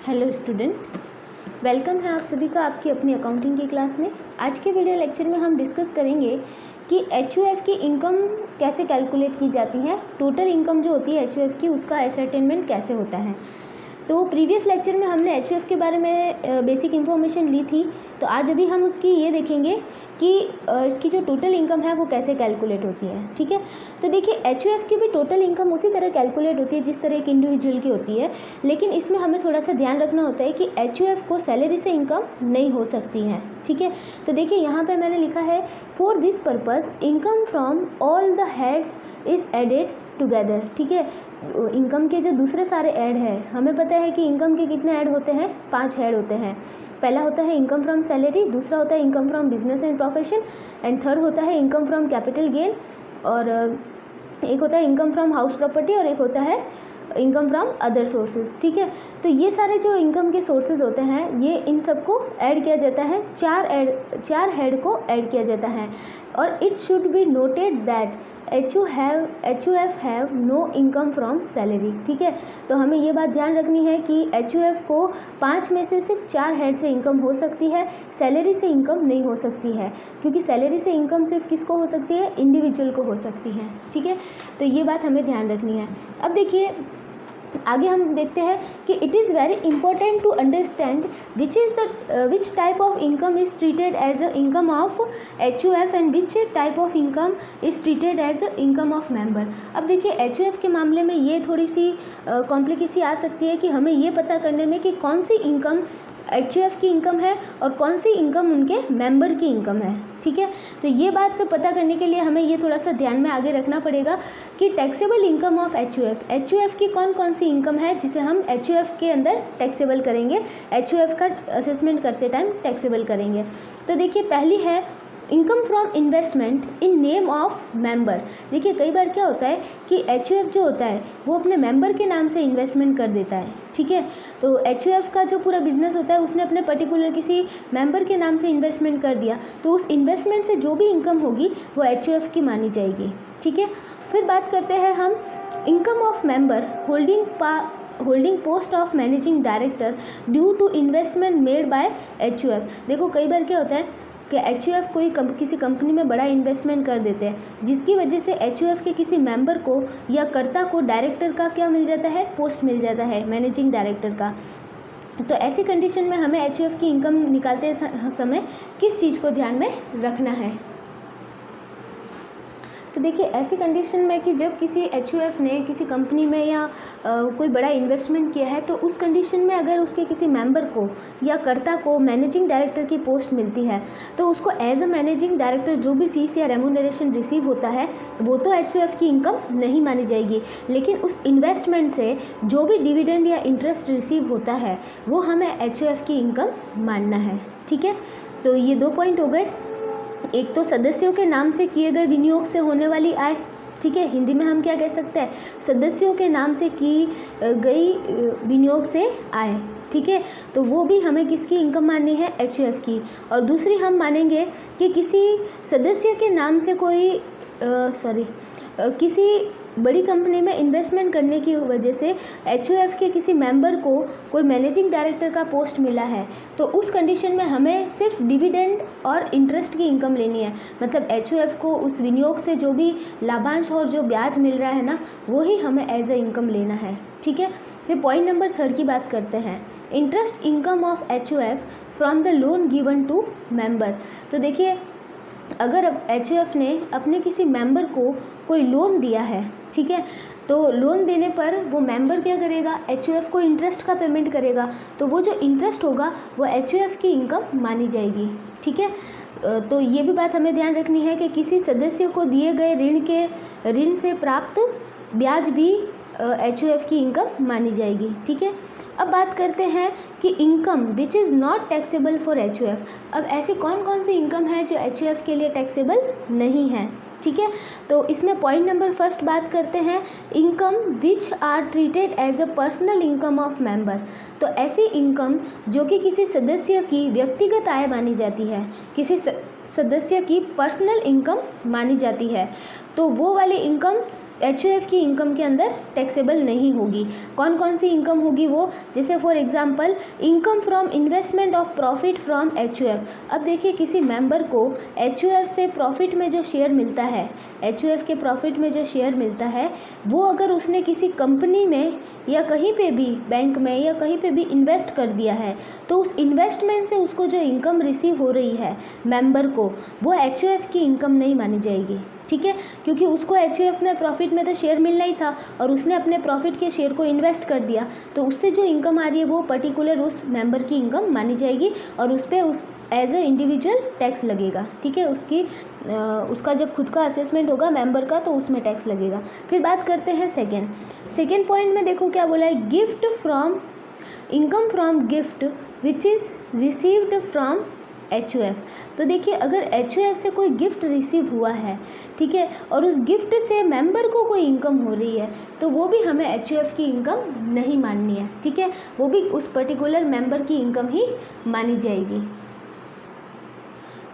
Hello student, welcome है आप सभी का आपकी अपनी अकाउंटिंग की क्लास में। आज के वीडियो लेक्चर में हम डिस्कस करेंगे कि एचयूएफ की इनकम कैसे कैलकुलेट की जाती है, टोटल इनकम जो होती है एचयूएफ की उसका एसर्टेनमेंट कैसे होता है। तो प्रीवियस लेक्चर में हमने एचयूएफ के बारे में बेसिक इन्फॉर्मेशन ली थी, तो आज अभी हम उसकी ये देखेंगे कि इसकी जो टोटल इनकम है वो कैसे कैलकुलेट होती है। ठीक है, तो देखिए एचयूएफ की भी टोटल इनकम उसी तरह कैलकुलेट होती है जिस तरह एक इंडिविजुअल की होती है, लेकिन इसमें हमें थोड़ा सा ध्यान रखना होता है कि एचयूएफ को सैलरी से इनकम नहीं हो सकती है। ठीक है, तो देखिए यहाँ पे मैंने लिखा है for this purpose income from all the heads is added together. ठीक है, इनकम के जो दूसरे सारे ऐड है, हमें पता है कि इनकम के कितने ऐड होते हैं, 5 ऐड होते हैं। पहला होता है इनकम फ्रॉम सैलरी, दूसरा होता है income from business and profession, and third होता है इनकम फ्रॉम कैपिटल गेन, और एक होता है इनकम फ्रॉम हाउस प्रॉपर्टी, और एक होता है इनकम फ्रॉम अदर सोर्सेज। ठीक है, तो ये सारे जो इनकम के सोर्सेज होते हैं ये इन सबको ऐड किया जाता है, चार हेड को ऐड किया जाता है। और it should be noted that HUF have no income from salary. ठीक है, तो हमें ये बात ध्यान रखनी है कि एचयूएफ को 5 में से सिर्फ 4 हेड से इनकम हो सकती है, सैलरी से इनकम नहीं हो सकती है, क्योंकि सैलरी से इनकम सिर्फ किसको हो सकती है, इंडिविजुअल को हो सकती है। ठीक है, तो ये बात हमें ध्यान रखनी है। अब देखिए आगे हम देखते हैं कि it is very important to understand which type of income is treated as a income of HUF and which type of income is treated as a income of member. अब देखिए एचयूएफ के मामले में ये थोड़ी सी कॉम्प्लिकेसी आ सकती है कि हमें ये पता करने में कि कौन सी इनकम एचयूएफ की इनकम है और कौन सी इनकम उनके मेंबर की इनकम है। ठीक है, तो ये बात पता करने के लिए हमें ये थोड़ा सा ध्यान में आगे रखना पड़ेगा कि टैक्सेबल इनकम ऑफ एचयूएफ की कौन कौन सी इनकम है जिसे हम एचयूएफ के अंदर टैक्सेबल करेंगे, एचयूएफ का असेसमेंट करते टाइम टैक्सेबल करेंगे। तो देखिए पहली है income from investment in name of member. देखिए कई बार क्या होता है कि एचयूएफ जो होता है वो अपने मेंबर के नाम से इन्वेस्टमेंट कर देता है। ठीक है, तो एचयूएफ का जो पूरा बिजनेस होता है उसने अपने पर्टिकुलर किसी मेंबर के नाम से इन्वेस्टमेंट कर दिया, तो उस इन्वेस्टमेंट से जो भी इनकम होगी वो एचयूएफ की मानी जाएगी। ठीक है, फिर बात करते हैं हम income of member holding post of managing director due to investment made by HUF. देखो कई बार क्या होता है कि एचयूएफ किसी कंपनी में बड़ा इन्वेस्टमेंट कर देते हैं, जिसकी वजह से एचयूएफ के किसी मेंबर को या कर्ता को डायरेक्टर का क्या मिल जाता है, पोस्ट मिल जाता है, मैनेजिंग डायरेक्टर का। तो ऐसी कंडीशन में हमें एचयूएफ की इनकम निकालते समय किस चीज़ को ध्यान में रखना है। तो देखिए ऐसी कंडीशन में कि जब किसी एचयूएफ ने किसी कंपनी में या कोई बड़ा इन्वेस्टमेंट किया है, तो उस कंडीशन में अगर उसके किसी मेंबर को या कर्ता को मैनेजिंग डायरेक्टर की पोस्ट मिलती है, तो उसको एज अ मैनेजिंग डायरेक्टर जो भी फीस या रेम्यूनरेशन रिसीव होता है वो तो एचयूएफ की इनकम नहीं मानी जाएगी, लेकिन उस इन्वेस्टमेंट से जो भी डिविडेंड या इंटरेस्ट रिसीव होता है वो हमें एचयूएफ की इनकम मानना है। ठीक है, तो ये 2 पॉइंट हो गए। एक तो सदस्यों के नाम से किए गए विनियोग से होने वाली आय। ठीक है, हिंदी में हम क्या कह सकते हैं, सदस्यों के नाम से की गई विनियोग से आय। ठीक है, तो वो भी हमें किसकी इनकम माननी है, एचयूएफ की। और दूसरी हम मानेंगे कि किसी सदस्य के नाम से किसी बड़ी कंपनी में इन्वेस्टमेंट करने की वजह से एचयूएफ के किसी मेंबर को कोई मैनेजिंग डायरेक्टर का पोस्ट मिला है, तो उस कंडीशन में हमें सिर्फ डिविडेंड और इंटरेस्ट की इनकम लेनी है। मतलब एचयूएफ को उस विनियोग से जो भी लाभांश और जो ब्याज मिल रहा है ना, वो ही हमें एज ए इनकम लेना है। ठीक है, फिर पॉइंट नंबर 3 की बात करते हैं, interest income of HUF from the loan given to member. तो देखिए अगर एचयूएफ ने अपने किसी मेंबर को कोई लोन दिया है, ठीक है, तो लोन देने पर वो मेंबर क्या करेगा, एचयूएफ को इंटरेस्ट का पेमेंट करेगा, तो वो जो इंटरेस्ट होगा वो एचयूएफ की इनकम मानी जाएगी। ठीक है, तो ये भी बात हमें ध्यान रखनी है कि किसी सदस्य को दिए गए ऋण से प्राप्त ब्याज भी एचयूएफ की इनकम मानी जाएगी। ठीक है, अब बात करते हैं कि income which is not taxable for HUF. अब ऐसी कौन कौन सी इनकम है जो एचयूएफ के लिए टैक्सेबल नहीं है। ठीक है, तो इसमें पॉइंट नंबर 1 बात करते हैं income which are treated as a personal income of member. तो ऐसी इनकम जो कि किसी सदस्य की व्यक्तिगत आय मानी जाती है, किसी सदस्य की पर्सनल इनकम मानी जाती है, तो वो वाली इनकम HUF की इनकम के अंदर टैक्सेबल नहीं होगी। कौन कौन सी इनकम होगी वो, जैसे for example income from investment of profit from HUF। अब देखिए किसी मेंबर को HUF से प्रॉफिट में जो शेयर मिलता है, HUF के प्रॉफिट में जो शेयर मिलता है, वो अगर उसने किसी कंपनी में या कहीं पे भी बैंक में या कहीं पे भी इन्वेस्ट कर दिया है, तो उस इन्वेस्टमेंट से उसको जो इनकम रिसीव हो रही है मेंबर को, वो HUF की इनकम नहीं मानी जाएगी। ठीक है, क्योंकि उसको HUF में प्रॉफिट में तो शेयर मिलना ही था और उसने अपने प्रॉफिट के शेयर को इन्वेस्ट कर दिया, तो उससे जो इनकम आ रही है वो पर्टिकुलर उस मेंबर की इनकम मानी जाएगी और उस पर उस एज ए इंडिविजुअल टैक्स लगेगा। ठीक है, उसका जब खुद का असेसमेंट होगा मेंबर का तो उसमें टैक्स लगेगा। फिर बात करते हैं सेकेंड पॉइंट में, देखो क्या बोला है, gift from income from gift which is received from HUF। तो देखिए अगर HUF से कोई गिफ्ट रिसीव हुआ है, ठीक है, और उस गिफ्ट से मेंबर को कोई इनकम हो रही है, तो वो भी हमें HUF की इनकम नहीं माननी है। ठीक है, वो भी उस पर्टिकुलर मेंबर की इनकम ही मानी जाएगी।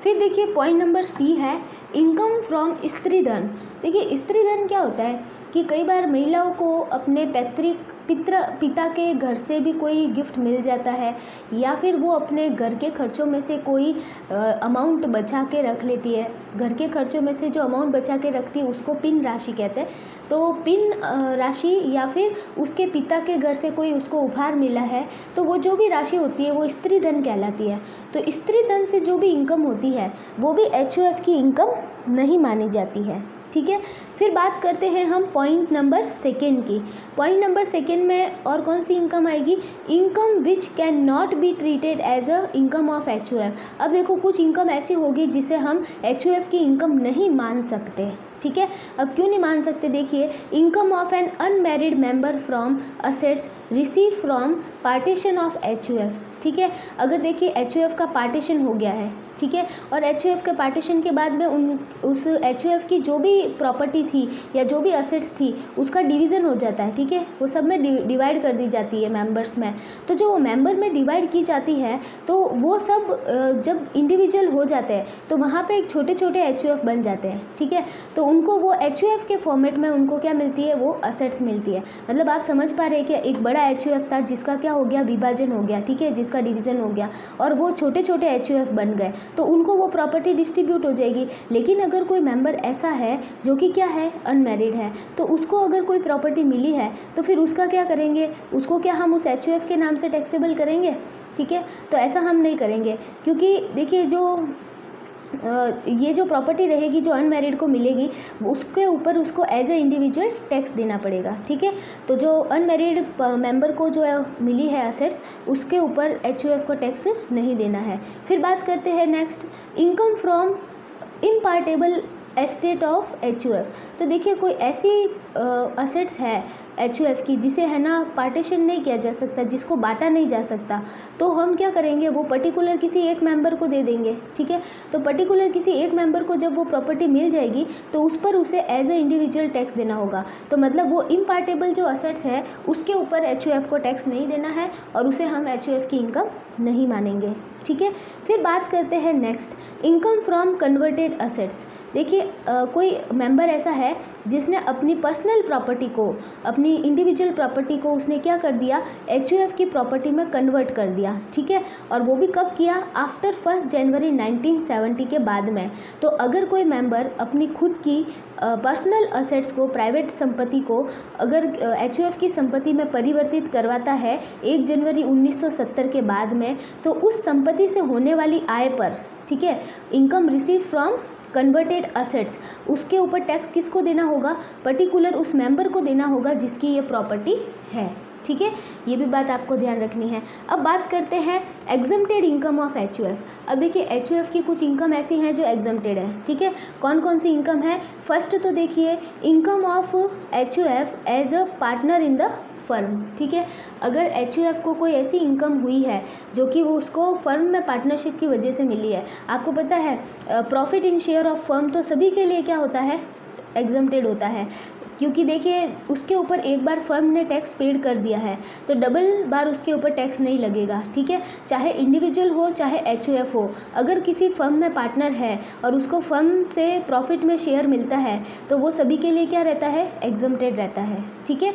फिर देखिए पॉइंट नंबर C है इनकम फ्रॉम स्त्री धन। देखिए स्त्री धन क्या होता है कि कई बार महिलाओं को अपने पैतृक पिता के घर से भी कोई गिफ्ट मिल जाता है, या फिर वो अपने घर के खर्चों में से कोई अमाउंट बचा के रख लेती है। घर के खर्चों में से जो अमाउंट बचा के रखती है उसको पिन राशि कहते हैं। तो पिन राशि या फिर उसके पिता के घर से कोई उसको उपहार मिला है, तो वो जो भी राशि होती है वो स्त्री धन कहलाती है। तो स्त्री धन से जो भी इनकम होती है वो भी HUF की इनकम नहीं मानी जाती है। ठीक है, फिर बात करते हैं हम पॉइंट नंबर 2 की। पॉइंट नंबर 2 में और कौन सी इनकम आएगी, income which can not be treated as a income of HUF। अब देखो कुछ इनकम ऐसी होगी जिसे हम HUF की इनकम नहीं मान सकते। ठीक है, अब क्यों नहीं मान सकते, देखिए income of an unmarried member from assets receive from partition of HUF। ठीक है, अगर देखिए HUF का पार्टीशन हो गया है, ठीक है, और HUF के पार्टीशन के बाद में उस HUF की जो भी प्रॉपर्टी थी या जो भी असेट्स थी उसका डिवीज़न हो जाता है। ठीक है, वो सब में डिवाइड कर दी जाती है मेंबर्स में। तो जो मेंबर में डिवाइड की जाती है तो वो सब जब इंडिविजुअल हो जाते हैं तो वहाँ पे एक छोटे छोटे HUF बन जाते हैं। ठीक है, तो उनको वो HUF के फॉर्मेट में उनको क्या मिलती है, वो असेट्स मिलती है। मतलब आप समझ पा रहे हैं कि एक बड़ा HUF था जिसका क्या हो गया, विभाजन हो गया। ठीक है, जिसका डिवीज़न हो गया और वो छोटे छोटे HUF बन गए, तो उनको वो प्रॉपर्टी डिस्ट्रीब्यूट हो जाएगी। लेकिन अगर कोई मेंबर ऐसा है जो कि क्या है, अनमैरिड है, तो उसको अगर कोई प्रॉपर्टी मिली है तो फिर उसका क्या करेंगे, उसको क्या हम उस HUF के नाम से टैक्सेबल करेंगे। ठीक है, तो ऐसा हम नहीं करेंगे, क्योंकि देखिए ये जो प्रॉपर्टी रहेगी जो अनमैरिड को मिलेगी उसके ऊपर उसको एज ए इंडिविजुअल टैक्स देना पड़ेगा। ठीक है, तो जो अनमैरिड मेंबर को जो मिली है असेट्स उसके ऊपर HUF को टैक्स नहीं देना है। फिर बात करते हैं next, income from impartible estate of HUF। तो देखिए कोई ऐसी असेट्स है HUF की जिसे है ना पार्टीशन नहीं किया जा सकता, जिसको बांटा नहीं जा सकता, तो हम क्या करेंगे, वो पर्टिकुलर किसी एक मेंबर को दे देंगे। ठीक है, तो पर्टिकुलर किसी एक मेंबर को जब वो प्रॉपर्टी मिल जाएगी तो उस पर उसे एज ए इंडिविजुअल टैक्स देना होगा। तो मतलब वो इम्पार्टेबल जो असेट्स है उसके ऊपर HUF को टैक्स नहीं देना है और उसे हम HUF की इनकम नहीं मानेंगे। ठीक है, फिर बात करते हैं next, income from converted assets. देखिए कोई मेंबर ऐसा है जिसने अपनी पर्सनल प्रॉपर्टी को, अपनी इंडिविजुअल प्रॉपर्टी को उसने क्या कर दिया, HUF की प्रॉपर्टी में कन्वर्ट कर दिया। ठीक है, और वो भी कब किया, आफ्टर 1 जनवरी 1970 के बाद में। तो अगर कोई मेंबर अपनी खुद की पर्सनल असेट्स को, प्राइवेट संपत्ति को अगर HUF की संपत्ति में परिवर्तित करवाता है 1 जनवरी 1970 के बाद में, तो उस संपत्ति से होने वाली आय पर, ठीक है, income receive from converted assets, उसके ऊपर टैक्स किसको देना होगा, पर्टिकुलर उस मेंबर को देना होगा जिसकी ये प्रॉपर्टी है। ठीक है, ये भी बात आपको ध्यान रखनी है। अब बात करते हैं एग्जम्प्टेड इनकम ऑफ HUF। अब देखिए HUF की कुछ इनकम ऐसी हैं जो एग्जम्प्टेड है। ठीक है, कौन कौन सी इनकम है, फर्स्ट तो देखिए income of HUF as a partner in the firm. ठीक है, अगर HUF को कोई ऐसी इनकम हुई है जो कि वो उसको फर्म में पार्टनरशिप की वजह से मिली है, आपको पता है profit in share of firm तो सभी के लिए क्या होता है, एग्जम्प्टेड होता है। क्योंकि देखिए उसके ऊपर एक बार फर्म ने टैक्स पेड कर दिया है तो डबल बार उसके ऊपर टैक्स नहीं लगेगा, ठीक है। चाहे इंडिविजुअल हो चाहे एचयूएफ हो, अगर किसी फर्म में पार्टनर है और उसको फर्म से प्रॉफिट में शेयर मिलता है तो वो सभी के लिए क्या रहता है, एग्जम्प्टेड रहता है, ठीक है।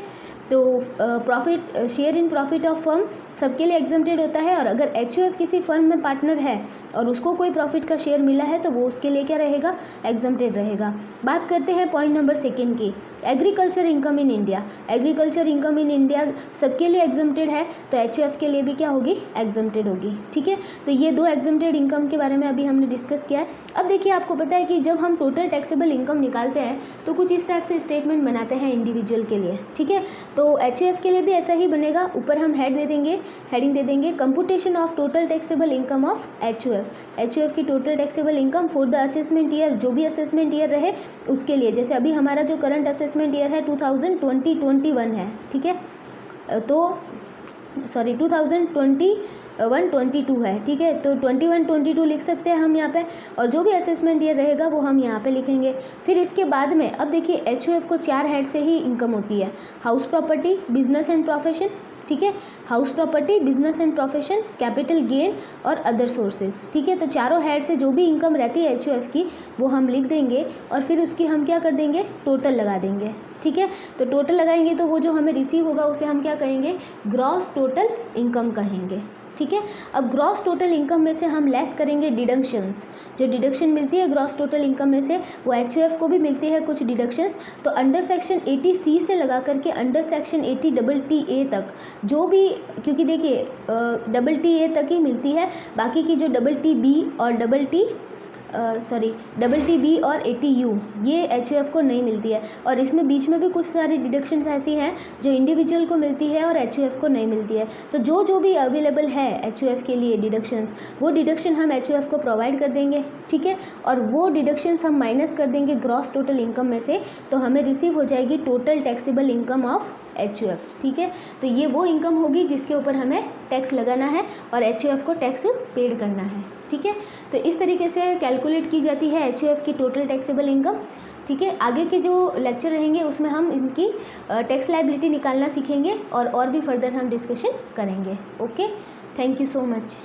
तो profit share in profit of firm सबके लिए एग्जम्प्टेड होता है। और अगर एचयूएफ किसी फर्म में पार्टनर है और उसको कोई प्रॉफिट का शेयर मिला है तो वो उसके लिए क्या रहेगा, एग्जम्प्टेड रहेगा। बात करते हैं पॉइंट नंबर 2 की, agriculture income in India. Agriculture income in India सबके लिए एग्जम्प्टेड है तो एचयूएफ के लिए भी क्या होगी, एग्जम्प्टेड होगी, ठीक है। तो ये 2 एग्जम्प्टेड इनकम के बारे में अभी हमने डिस्कस किया है। अब देखिए आपको पता है कि जब हम टोटल टैक्सेबल इनकम निकालते हैं तो कुछ इस टाइप से स्टेटमेंट बनाते हैं इंडिविजुअल के लिए, ठीक है। तो एचयूएफ के लिए भी ऐसा ही बनेगा। ऊपर हम हेडिंग दे देंगे computation of total taxable income of HUF की total taxable income for the assessment year, जो भी असेसमेंट ईयर रहे उसके लिए। जैसे अभी हमारा जो करंट असेसमेंट ईयर है 2020-21 है, ठीक है। तो 2021-22 है, ठीक है। तो 21-22 लिख सकते हैं हम यहाँ पे, और जो भी असेसमेंट ईयर रहेगा वो हम यहाँ पे लिखेंगे। फिर इसके बाद में अब देखिए एचयूएफ को 4 हेड से ही इनकम होती है, house property, business and profession, ठीक है। House property, business and profession, capital gain और अदर सोर्सेज, ठीक है। तो चारों हेड से जो भी इनकम रहती है एचयूएफ की वो हम लिख देंगे और फिर उसकी हम क्या कर देंगे, टोटल लगा देंगे, ठीक है। तो टोटल लगाएंगे तो वो जो हमें रिसीव होगा उसे हम क्या कहेंगे, ग्रॉस टोटल इनकम कहेंगे, ठीक है। अब ग्रॉस टोटल इनकम में से हम लेस करेंगे डिडक्शंस। जो डिडक्शन मिलती है ग्रॉस टोटल इनकम में से वो एचयूएफ को भी मिलती है कुछ डिडक्शंस। तो अंडर सेक्शन 80C से लगा करके अंडर सेक्शन 80TTA तक जो भी, क्योंकि देखिए TTA तक ही मिलती है, बाकी की जो TTB और TTB और 80U ये एचयूएफ को नहीं मिलती है। और इसमें बीच में भी कुछ सारी डिडक्शंस ऐसी हैं जो इंडिविजुअल को मिलती है और एचयूएफ को नहीं मिलती है। तो जो भी अवेलेबल है एचयूएफ के लिए डिडक्शंस, वो डिडक्शन हम एचयूएफ को प्रोवाइड कर देंगे, ठीक है। और वो डिडक्शंस हम माइनस कर देंगे ग्रॉस टोटल इनकम में से, तो हमें रिसीव हो जाएगी total taxable income of HUF, ठीक है। तो ये वो इनकम होगी जिसके ऊपर हमें टैक्स लगाना है और एचयूएफ को टैक्स पेड करना है, ठीक है। तो इस तरीके से कैलकुलेट की जाती है एचयूएफ की टोटल टैक्सेबल इनकम, ठीक है। आगे के जो लेक्चर रहेंगे उसमें हम इनकी टैक्स लायबिलिटी निकालना सीखेंगे और भी फर्दर हम डिस्कशन करेंगे। Okay, thank you so much.